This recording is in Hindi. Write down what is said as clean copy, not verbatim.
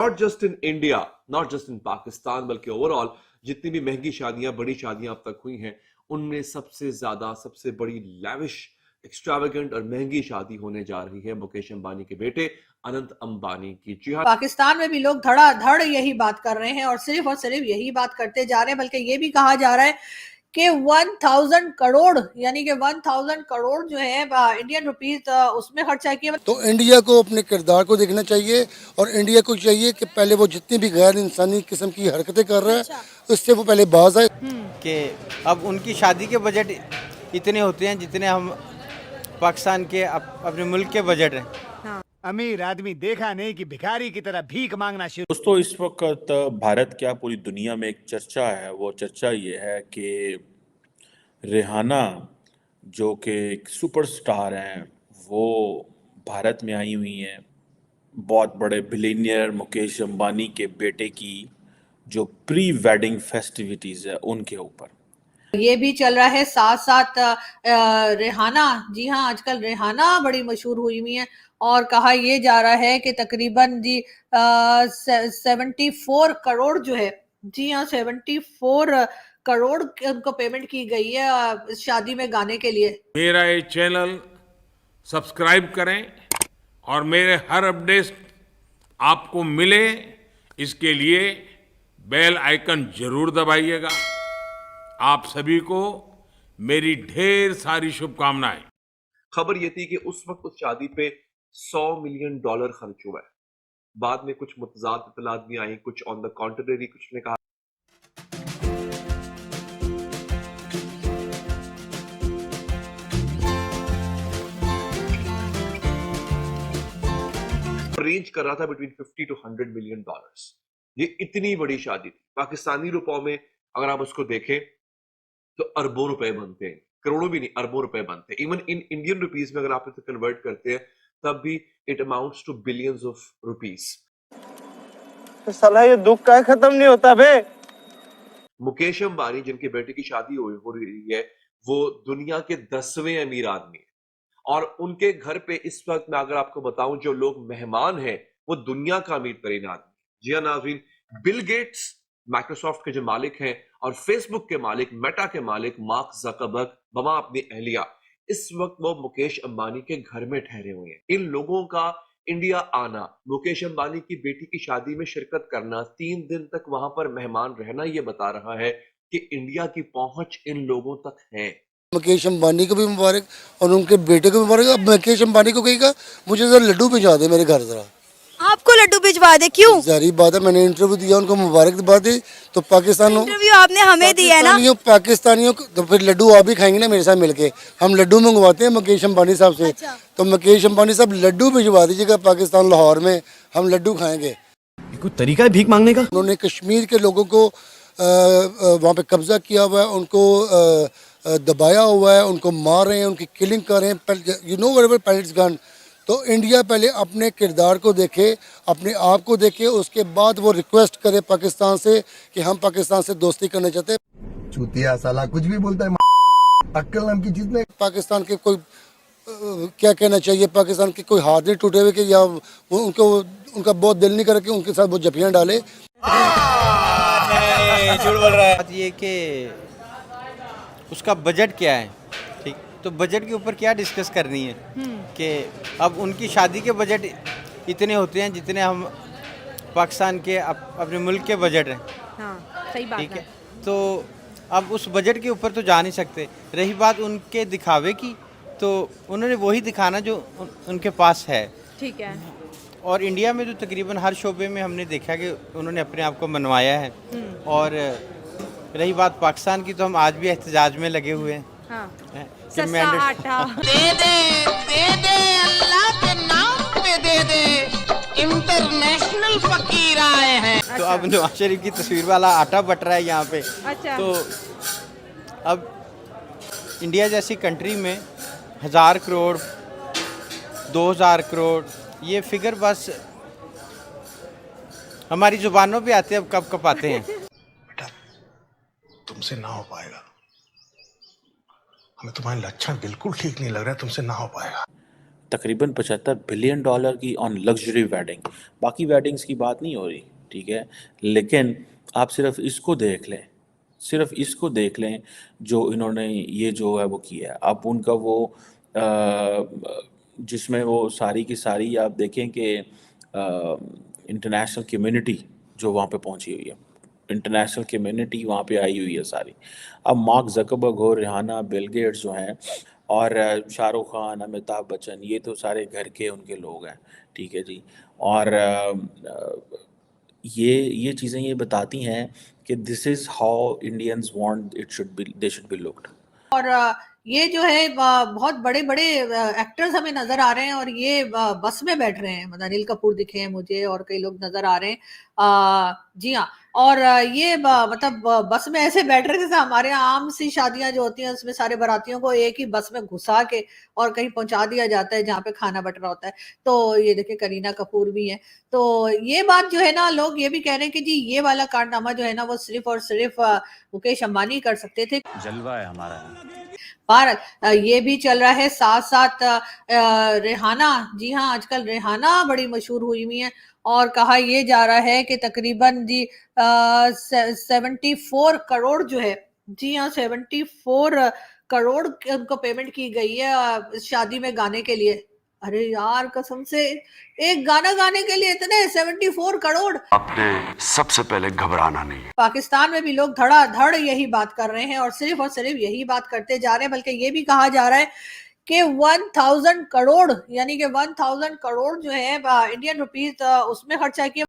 Not just in India, not just in Pakistan, बल्कि ओवरऑल जितनी भी महंगी शादियां, बड़ी शादियां अब तक हुई हैं, उनमें सबसे ज्यादा, सबसे बड़ी लैविश, एक्स्ट्रावेगेंट और महंगी शादी होने जा रही है मुकेश अंबानी के बेटे अनंत अंबानी की। जी हाँ, पाकिस्तान में भी लोग धड़ाधड़ यही बात कर रहे हैं और सिर्फ यही बात करते जा रहे हैं, बल्कि ये भी कहा जा रहा है कि 1000 करोड़ यानी कि 1000 करोड़ जो है इंडियन रुपीस उसमें खर्चा किया। तो इंडिया को अपने किरदार को देखना चाहिए और इंडिया को चाहिए कि पहले वो जितनी भी गैर इंसानी किस्म की हरकतें कर रहा है उससे वो पहले बाज आए। कि अब उनकी शादी के बजट इतने होते हैं जितने हम पाकिस्तान के अपने मुल्क के बजट हैं। अमीर आदमी देखा नहीं कि भिखारी की तरह भीख मांगना शुरू। दोस्तों, इस वक्त भारत क्या पूरी दुनिया में एक चर्चा है। वो चर्चा ये है कि रिहाना जो कि एक सुपरस्टार हैं, वो भारत में आई हुई हैं बहुत बड़े बिलियनियर मुकेश अंबानी के बेटे की जो प्री वेडिंग फेस्टिविटीज़ है उनके ऊपर। ये भी चल रहा है साथ साथ रेहाना, जी हाँ, आजकल रेहाना बड़ी मशहूर हुई हुई है और कहा यह जा रहा है कि तकरीबन जी 74 करोड़ जो है, जी हाँ 74 करोड़ उनको पेमेंट की गई है शादी में गाने के लिए। मेरा ये चैनल सब्सक्राइब करें और मेरे हर अपडेट आपको मिले, इसके लिए बेल आइकन जरूर दबाइएगा। आप सभी को मेरी ढेर सारी शुभकामनाएं। खबर ये थी कि उस वक्त उस शादी पे $100 मिलियन खर्च हुआ है। बाद में कुछ मुतजाद इत्तलात भी आई, कुछ ऑन द कॉन्ट्ररी, कुछ ने कहा रेंज कर रहा था बिटवीन 50 to 100 मिलियन डॉलर्स। ये इतनी बड़ी शादी थी। पाकिस्तानी रुपयों में अगर आप उसको देखें तो अरबों रुपए बनते हैं, करोड़ों भी नहीं, अरबों रुपए बनते हैं। इवन इन इंडियन रुपीस में अगर आप इसे कन्वर्ट करते हैं तब भी it amounts to billions of rupees. साला ये दुख का खत्म नहीं होता बे। मुकेश अंबानी जिनके बेटे की शादी हो रही है, वो दुनिया के 10वें अमीर आदमी है और उनके घर पे इस वक्त मैं अगर आपको बताऊं जो लोग मेहमान हैं वो दुनिया का अमीर तरीन आदमी। जी हाँ नाज़रीन, बिल गेट्स माइक्रोसॉफ्ट के जो मालिक हैं और फेसबुक के मालिक, मेटा के मालिक मार्क ज़करबर्ग बमा अपनी अहलिया इस वक्त वो मुकेश अंबानी के घर में ठहरे हुए हैं। इन लोगों का इंडिया आना, मुकेश अंबानी की बेटी की शादी में शिरकत करना, 3 दिन तक वहां पर मेहमान रहना, ये बता रहा है कि इंडिया की पहुंच इन लोगों तक है। मुकेश अंबानी को भी मुबारक और उनके बेटे को भी मुबारक। अब मुकेश अंबानी को कहेगा मुझे जरा लड्डू भिजवा दे मेरे घर जरा। आपको लड्डू भिजवा दे? क्यों? जारी बात है, मैंने इंटरव्यू दिया, उनको मुबारक दिवा दी तो पाकिस्तान इंटरव्यू आपने हमें दिया है ना। पाकिस्तानियों को तो फिर लड्डू आप भी खाएंगे ना मेरे साथ मिलके। हम लड्डू मंगवाते हैं मुकेश अंबानी साहब से। अच्छा। तो मुकेश अंबानी साहब लड्डू भिजवा दीजिएगा पाकिस्तान, लाहौर में हम लड्डू खाएंगे। कोई तरीका है भीख मांगने का? उन्होंने कश्मीर के लोगों को वहाँ पे कब्जा किया हुआ है, उनको दबाया हुआ है, उनको मार रहे हैं, उनकी किलिंग कर रहे हैं। You know where pellets gun. तो इंडिया पहले अपने किरदार को देखे, अपने आप को देखे, उसके बाद वो रिक्वेस्ट करे पाकिस्तान से कि हम पाकिस्तान से दोस्ती करना चाहते हैं। चूतिया साला कुछ भी बोलता है, अक्ल नाम की चीज नहीं। पाकिस्तान के कोई क्या कहना चाहिए, पाकिस्तान के कोई हाथ नहीं टूटे हुए कि या उनका बहुत दिल नहीं करे कि उनके साथ वो जफियाँ डाले। झूठ बोल रहा है। बात ये कि उसका बजट क्या है, ठीक, तो बजट के ऊपर क्या डिस्कस करनी है कि अब उनकी शादी के बजट इतने होते हैं जितने हम पाकिस्तान के अपने मुल्क के बजट हैं। हाँ, सही बात ठीक है। तो अब उस बजट के ऊपर तो जा नहीं सकते। रही बात उनके दिखावे की, तो उन्होंने वही दिखाना जो उनके पास है। ठीक है। और इंडिया में तो तकरीबन हर शोबे में हमने देखा कि उन्होंने अपने आप को मनवाया है। और रही बात पाकिस्तान की, तो हम आज भी एहतजाज में लगे हुए हैं। हाँ। सस्ता आटा दे दे अल्लाह के नाम पे दे दे, इंटरनेशनल फकीर आए हैं। तो अब नवाज शरीफ की तस्वीर वाला आटा बट रहा है यहाँ पे। अच्छा। तो अब इंडिया जैसी कंट्री में 1000 करोड़ 2000 करोड़ ये फिगर बस हमारी जुबानों पे आते, अब कब कब आते हैं। बेटा तुमसे ना हो पाएगा, हमें तुम्हारे लक्षण बिल्कुल ठीक नहीं लग रहा है, तुमसे ना हो पाएगा। तकरीबन $75 बिलियन की ऑन लग्जरी वेडिंग। बाकी वेडिंग्स की बात नहीं हो रही, ठीक है, लेकिन आप सिर्फ इसको देख लें जो इन्होंने ये जो है वो किया है। अब उनका वो जिसमें वो सारी की सारी आप देखें कि इंटरनेशनल कम्युनिटी जो वहाँ पे पहुँची हुई है, इंटरनेशनल कम्युनिटी वहाँ पे आई हुई है सारी। अब मार्क ज़करबर्ग हो, रिहाना, बिल गेट्स जो हैं, और शाहरुख खान, अमिताभ बच्चन, ये तो सारे घर के उनके लोग हैं, ठीक है जी। और ये चीज़ें ये बताती हैं कि this is how Indians want it should be, they should be looked. और ये जो है बहुत बड़े बड़े एक्टर्स हमें नजर आ रहे हैं और ये बस में बैठ रहे हैं, मतलब अनिल कपूर दिखे हैं मुझे और कई लोग नजर आ रहे हैं। जी हाँ, और ये मतलब बस में ऐसे बैठ रहे थे जैसे हमारे यहाँ आम सी शादियां जो होती हैं उसमें सारे बारातियों को एक ही बस में घुसा के और कहीं पहुंचा दिया जाता है जहाँ पे खाना बट रहा होता है। तो ये देखिए करीना कपूर भी है। तो ये बात जो है ना, लोग ये भी कह रहे हैं कि जी ये वाला कारनामा जो है ना वो सिर्फ और सिर्फ मुकेश अंबानी कर सकते थे। जलवा है हमारा। भारत ये भी चल रहा है, साथ साथ रेहाना, जी हाँ आजकल रेहाना बड़ी मशहूर हुई हुई है और कहा ये जा रहा है कि तकरीबन जी 74 करोड़ जो है, जी हाँ 74 करोड़ उनको पेमेंट की गई है इस शादी में गाने के लिए। अरे यार कसम से, एक गाना गाने के लिए इतने 74 करोड़। आपने सबसे पहले घबराना नहीं है। पाकिस्तान में भी लोग धड़ाधड़ यही बात कर रहे हैं और सिर्फ यही बात करते जा रहे हैं, बल्कि ये भी कहा जा रहा है कि 1000 करोड़ यानी कि 1000 करोड़ जो है इंडियन रुपीस उसमें खर्चा किया।